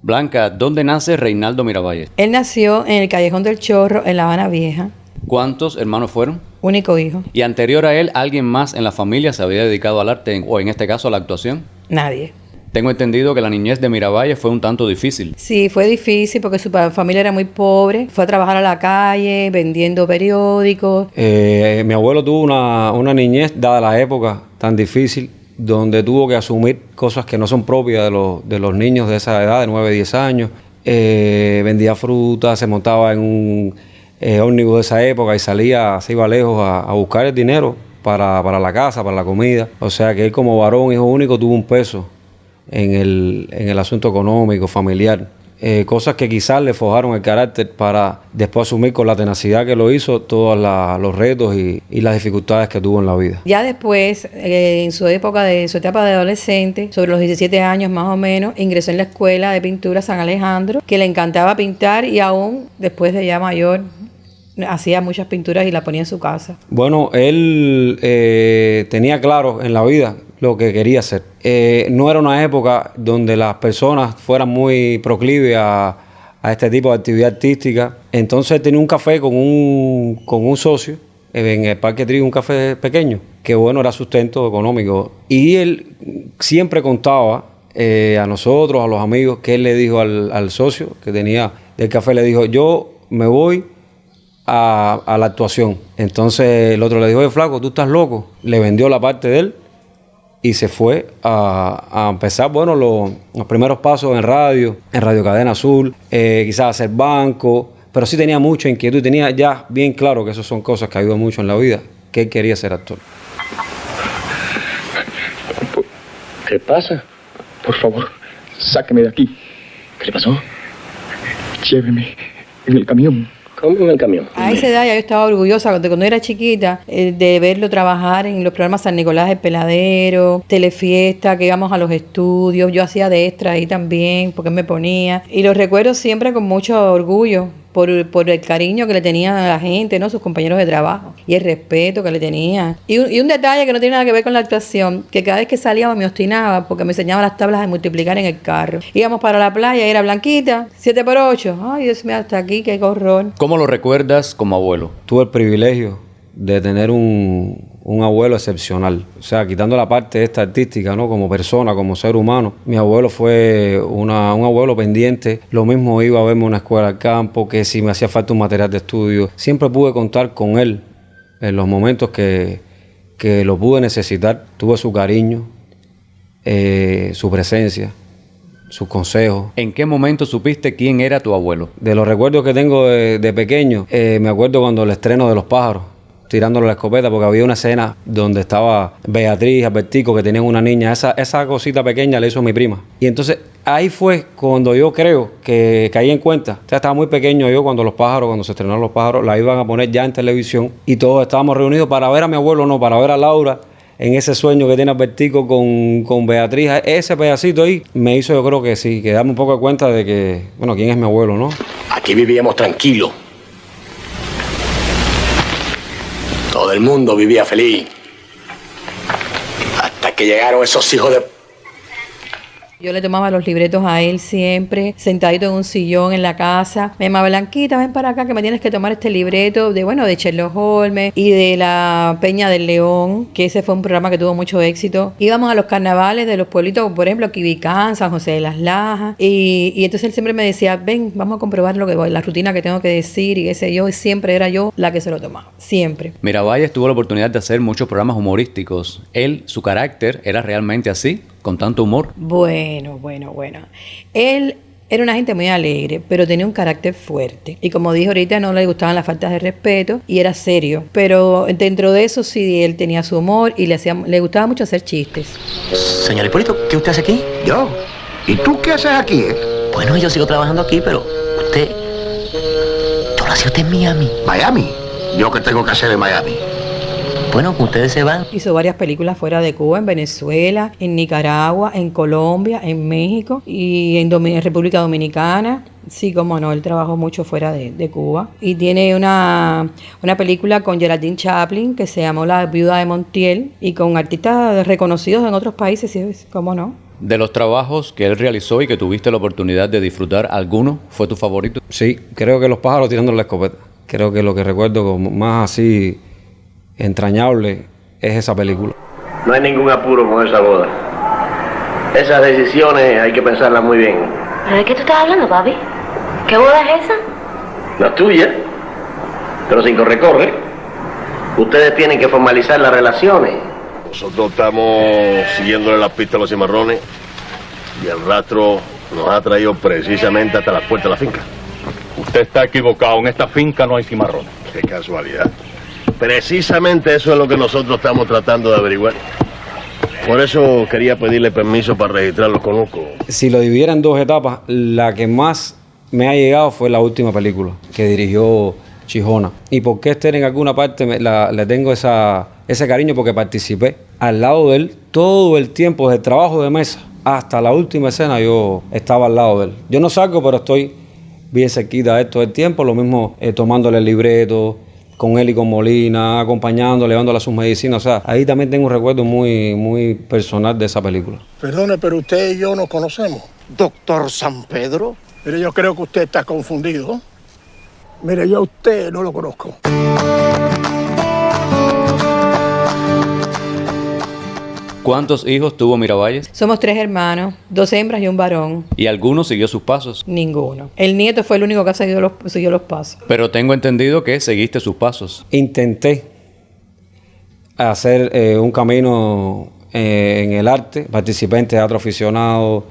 Blanca, ¿dónde nace Reinaldo Miravalles? Él nació en el Callejón del Chorro, en La Habana Vieja. ¿Cuántos hermanos fueron? Único hijo. ¿Y anterior a él, alguien más en la familia se había dedicado al arte o en este caso a la actuación? Nadie. Tengo entendido que la niñez de Miravalles fue un tanto difícil. Sí, fue difícil porque su familia era muy pobre. Fue a trabajar a la calle, vendiendo periódicos. Mi abuelo tuvo una niñez, dada la época tan difícil, donde tuvo que asumir cosas que no son propias de los niños de esa edad, de 9, 10 años. Vendía fruta, se montaba en un ómnibus de esa época y se iba lejos a buscar el dinero para la casa, para la comida. O sea que él como varón, hijo único, tuvo un peso en el asunto económico, familiar. Cosas que quizás le forjaron el carácter para después asumir con la tenacidad que lo hizo todos los retos y las dificultades que tuvo en la vida. Ya después, en su etapa de adolescente, sobre los 17 años más o menos, ingresó en la escuela de pintura San Alejandro, que le encantaba pintar y aún después de ya mayor hacía muchas pinturas y las ponía en su casa. Bueno, él tenía claro en la vida lo que quería hacer. No era una época donde las personas fueran muy proclives a este tipo de actividad artística. Entonces tenía un café con un socio en el Parque Trigo, un café pequeño, que bueno, era sustento económico. Y él siempre contaba a nosotros, a los amigos, que él le dijo al socio que tenía del café, le dijo, yo me voy a la actuación. Entonces el otro le dijo, oye, flaco, tú estás loco. Le vendió la parte de él y se fue a empezar, bueno, los primeros pasos en Radio Cadena Azul, quizás hacer banco, pero sí tenía mucha inquietud y tenía ya bien claro que esas son cosas que ayudan mucho en la vida, que él quería ser actor. ¿Qué pasa? Por favor, sáqueme de aquí. ¿Qué le pasó? Lléveme en el camión. ¿Cómo en el camión? A esa edad ya yo estaba orgullosa, cuando era chiquita, de verlo trabajar en los programas San Nicolás del Peladero, Telefiesta, que íbamos a los estudios. Yo hacía de extra ahí también, porque me ponía. Y lo recuerdo siempre con mucho orgullo por el cariño que le tenían a la gente, ¿no? Sus compañeros de trabajo. Y el respeto que le tenían. Y un detalle que no tiene nada que ver con la actuación, que cada vez que salíamos me obstinaba porque me enseñaba las tablas de multiplicar en el carro. Íbamos para la playa y era Blanquita, 7×8. Ay, Dios mío, hasta aquí, qué horror. ¿Cómo lo recuerdas como abuelo? Tuve el privilegio de tener un abuelo excepcional. O sea, quitando la parte esta artística, ¿no? Como persona, como ser humano. Mi abuelo fue un abuelo pendiente. Lo mismo iba a verme a una escuela al campo, que si me hacía falta un material de estudio. Siempre pude contar con él en los momentos que lo pude necesitar. Tuve su cariño, su presencia, sus consejos. ¿En qué momento supiste quién era tu abuelo? De los recuerdos que tengo de pequeño, me acuerdo cuando el estreno de Los Pájaros, tirándole la escopeta, porque había una escena donde estaba Beatriz, Albertico, que tenían una niña. Esa cosita pequeña la hizo mi prima. Y entonces ahí fue cuando yo creo que caí en cuenta. O sea, estaba muy pequeño yo cuando se estrenaron Los Pájaros, la iban a poner ya en televisión y todos estábamos reunidos para ver a mi abuelo, no, para ver a Laura en ese sueño que tiene Albertico con Beatriz. Ese pedacito ahí me hizo, yo creo que sí, que darme un poco de cuenta de que, bueno, quién es mi abuelo, ¿no? Aquí vivíamos tranquilos. Todo el mundo vivía feliz. Hasta que llegaron esos hijos de... Yo le tomaba los libretos a él siempre, sentadito en un sillón en la casa. Me llamaba, Blanquita, ven para acá que me tienes que tomar este libreto de Sherlock Holmes y de la Peña del León, que ese fue un programa que tuvo mucho éxito. Íbamos a los carnavales de los pueblitos, por ejemplo, Quibicán, San José de las Lajas, y entonces él siempre me decía, ven, vamos a comprobar la rutina que tengo que decir y qué sé yo, y siempre era yo la que se lo tomaba, siempre. Miravalles tuvo la oportunidad de hacer muchos programas humorísticos. Su carácter era realmente así, con tanto humor. Bueno. Él era una gente muy alegre, pero tenía un carácter fuerte. Y como dije ahorita, no le gustaban las faltas de respeto y era serio. Pero dentro de eso sí, él tenía su humor y le gustaba mucho hacer chistes. Señor Hipólito, ¿qué usted hace aquí? ¿Yo? ¿Y tú qué haces aquí, Bueno, yo sigo trabajando aquí, pero usted... Yo nací usted en Miami. ¿Miami? ¿Yo qué tengo que hacer en Miami? Bueno, ustedes se van. Hizo varias películas fuera de Cuba, en Venezuela, en Nicaragua, en Colombia, en México y en República Dominicana. Sí, como no, él trabajó mucho fuera de Cuba. Y tiene una película con Geraldine Chaplin que se llamó La viuda de Montiel y con artistas reconocidos en otros países, sí, cómo no. De los trabajos que él realizó y que tuviste la oportunidad de disfrutar, ¿alguno fue tu favorito? Sí, creo que Los pájaros tirando la escopeta. Creo que lo que recuerdo como más así entrañable es esa película. No hay ningún apuro con esa boda. Esas decisiones hay que pensarlas muy bien. ¿Pero de qué tú estás hablando, papi? ¿Qué boda es esa? La tuya, pero sin corre-corre. Ustedes tienen que formalizar las relaciones. Nosotros estamos siguiéndole la pista a los cimarrones y el rastro nos ha traído precisamente hasta la puerta de la finca. Usted está equivocado, en esta finca no hay cimarrones. Qué casualidad. Precisamente eso es lo que nosotros estamos tratando de averiguar. Por eso quería pedirle permiso para registrarlos con UCO. Si lo dividiera en dos etapas, la que más me ha llegado fue la última película que dirigió Chijona. ¿Y por qué Esther en alguna parte le tengo ese cariño? Porque participé al lado de él todo el tiempo, desde el trabajo de mesa hasta la última escena yo estaba al lado de él. Yo no salgo, pero estoy bien cerquita de él todo el tiempo, lo mismo tomándole el libreto, con él y con Molina, acompañándole, llevándole a sus medicinas. O sea, ahí también tengo un recuerdo muy personal de esa película. Perdone, pero usted y yo nos conocemos. Doctor San Pedro. Mire, yo creo que usted está confundido. Mire, yo a usted no lo conozco. ¿Cuántos hijos tuvo Miravalles? Somos 3 hermanos, 2 hembras y un varón. ¿Y alguno siguió sus pasos? Ninguno. El nieto fue el único que siguió los pasos. Pero tengo entendido que seguiste sus pasos. Intenté hacer un camino en el arte. Participé en teatro aficionado.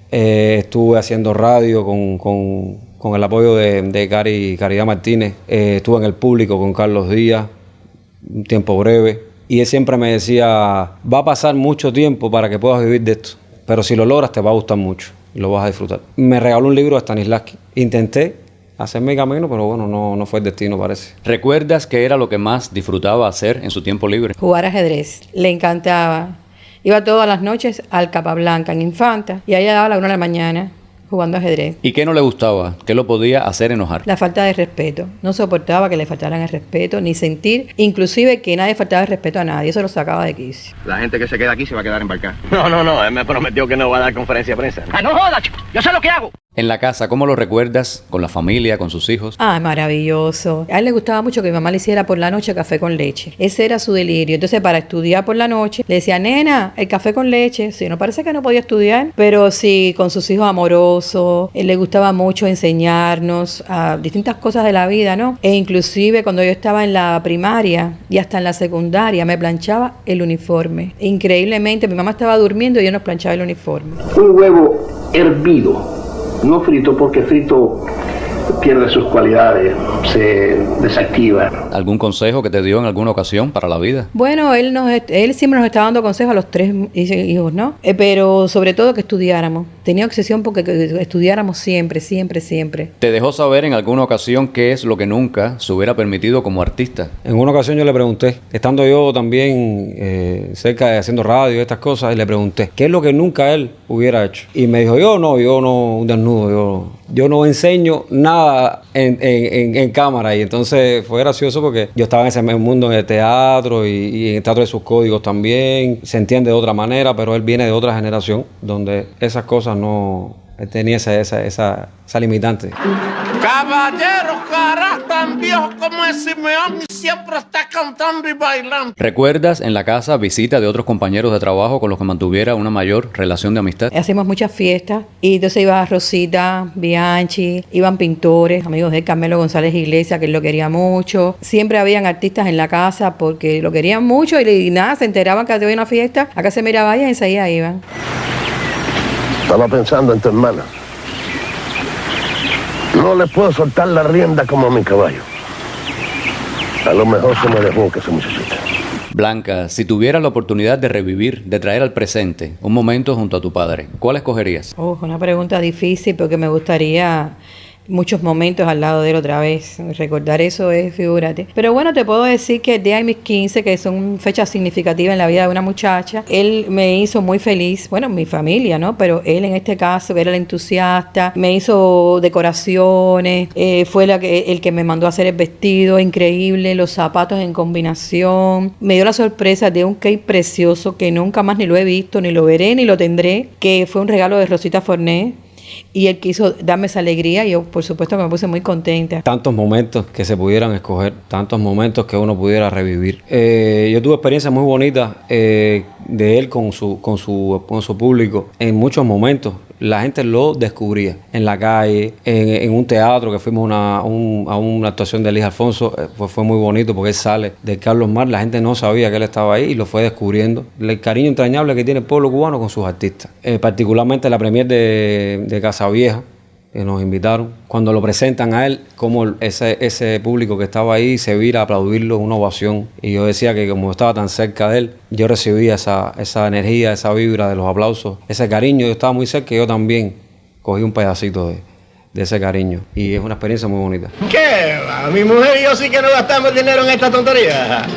Estuve haciendo radio con el apoyo de Caridad Martínez. Estuve en el público con Carlos Díaz, un tiempo breve. Y él siempre me decía, va a pasar mucho tiempo para que puedas vivir de esto, pero si lo logras te va a gustar mucho y lo vas a disfrutar. Me regaló un libro de Stanislavski. Intenté hacerme camino, pero bueno, no fue el destino, parece. ¿Recuerdas qué era lo que más disfrutaba hacer en su tiempo libre? Jugar ajedrez. Le encantaba. Iba todas las noches al Capablanca, en Infanta, y allá daba la 1 de la mañana jugando ajedrez. ¿Y qué no le gustaba? ¿Qué lo podía hacer enojar? La falta de respeto. No soportaba que le faltaran el respeto, ni sentir, inclusive que nadie faltaba el respeto a nadie. Eso lo sacaba de quicio. La gente que se queda aquí se va a quedar embarcada. No, él me prometió que no va a dar conferencia de prensa. ¡Ah, no jodas, chico! ¡Yo sé lo que hago! En la casa, ¿cómo lo recuerdas? ¿Con la familia, con sus hijos? Ah, maravilloso. A él le gustaba mucho que mi mamá le hiciera por la noche café con leche. Ese era su delirio. Entonces, para estudiar por la noche, le decía, nena, el café con leche. Sí, no parece que no podía estudiar, pero sí, con sus hijos amorosos. Él le gustaba mucho enseñarnos distintas cosas de la vida, ¿no? E inclusive cuando yo estaba en la primaria y hasta en la secundaria, me planchaba el uniforme. Increíblemente, mi mamá estaba durmiendo y yo nos planchaba el uniforme. Un huevo hervido. No frito, porque frito pierde sus cualidades, se desactiva. ¿Algún consejo que te dio en alguna ocasión para la vida? Bueno, él siempre nos estaba dando consejos a los 3 hijos, ¿no? Pero sobre todo que estudiáramos. Tenía obsesión porque estudiáramos siempre. ¿Te dejó saber en alguna ocasión qué es lo que nunca se hubiera permitido como artista? En una ocasión yo le pregunté, estando yo también cerca de haciendo radio y estas cosas, y le pregunté, ¿qué es lo que nunca él hubiera hecho? Y me dijo, yo no, un desnudo, yo no enseño nada en cámara. Y entonces fue gracioso porque yo estaba en ese mundo en el teatro y en el teatro de sus códigos también. Se entiende de otra manera, pero él viene de otra generación donde esas cosas no... Él tenía esa limitante. Caballeros, caras tan viejos como el Simeón y siempre está cantando y bailando. ¿Recuerdas en la casa visita de otros compañeros de trabajo con los que mantuviera una mayor relación de amistad? Hacemos muchas fiestas y entonces iba Rosita, Bianchi, iban pintores, amigos de Carmelo González Iglesias, que él lo quería mucho. Siempre habían artistas en la casa porque lo querían mucho y nada, se enteraban que había una fiesta, acá se Miravalles y enseguida iban. Estaba pensando en tu hermana. No le puedo soltar la rienda como a mi caballo. A lo mejor se me dejó que esa muchachita. Blanca, si tuvieras la oportunidad de revivir, de traer al presente un momento junto a tu padre, ¿cuál escogerías? Una pregunta difícil porque me gustaría muchos momentos al lado de él otra vez. Recordar eso es, figúrate. Pero bueno, te puedo decir que el día de mis 15, que son fechas significativas en la vida de una muchacha, él me hizo muy feliz, bueno, mi familia, ¿no? Pero él en este caso, que era el entusiasta, me hizo decoraciones, fue el que me mandó a hacer el vestido increíble, los zapatos en combinación. Me dio la sorpresa de un cake precioso que nunca más ni lo he visto, ni lo veré, ni lo tendré, que fue un regalo de Rosita Forné. Y él quiso darme esa alegría y yo, por supuesto, me puse muy contenta. Tantos momentos que se pudieran escoger, tantos momentos que uno pudiera revivir. Yo tuve experiencias muy bonitas de él con su público en muchos momentos. La gente lo descubría en la calle, en un teatro que fuimos a una actuación de Elis Alfonso. Fue muy bonito porque él sale de Carlos Mar. La gente no sabía que él estaba ahí y lo fue descubriendo. El cariño entrañable que tiene el pueblo cubano con sus artistas. Particularmente la premier de Casa Vieja, que nos invitaron. Cuando lo presentan a él, como ese público que estaba ahí se vira a aplaudirlo, una ovación. Y yo decía que como estaba tan cerca de él, yo recibía esa energía, esa vibra de los aplausos, ese cariño. Yo estaba muy cerca y yo también cogí un pedacito de ese cariño. Y es una experiencia muy bonita. ¿Qué va? Mi mujer y yo sí que no gastamos dinero en esta tontería.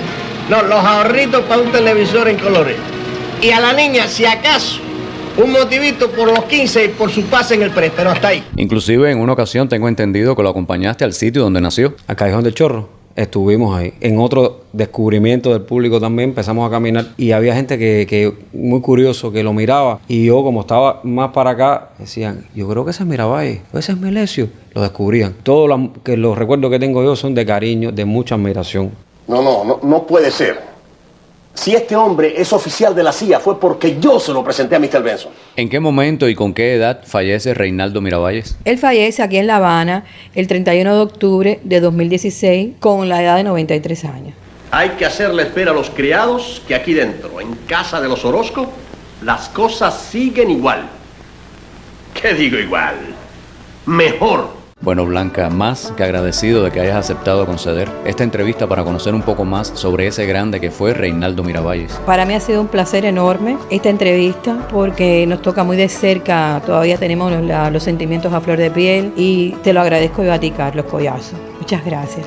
No, los ahorritos para un televisor en colores. Y a la niña, si acaso, un motivito por los 15 y por su pase en el pre, pero hasta ahí. Inclusive en una ocasión tengo entendido que lo acompañaste al sitio donde nació. Al Callejón del Chorro. Estuvimos ahí. En otro descubrimiento del público también empezamos a caminar y había gente que muy curioso que lo miraba y yo como estaba más para acá decían, yo creo que ese es Mirabal, ese es Melesio. Lo descubrían. Todos los recuerdos que tengo yo son de cariño, de mucha admiración. No puede ser. Si este hombre es oficial de la CIA fue porque yo se lo presenté a Mr. Benson. ¿En qué momento y con qué edad fallece Reinaldo Miravalles? Él fallece aquí en La Habana el 31 de octubre de 2016 con la edad de 93 años. Hay que hacerle espera a los criados que aquí dentro, en casa de los Orozco, las cosas siguen igual. ¿Qué digo igual? Mejor. Bueno, Blanca, más que agradecido de que hayas aceptado conceder esta entrevista para conocer un poco más sobre ese grande que fue Reinaldo Miravalles. Para mí ha sido un placer enorme esta entrevista porque nos toca muy de cerca, todavía tenemos los sentimientos a flor de piel y te lo agradezco yo a ti, Carlos Collazo. Muchas gracias.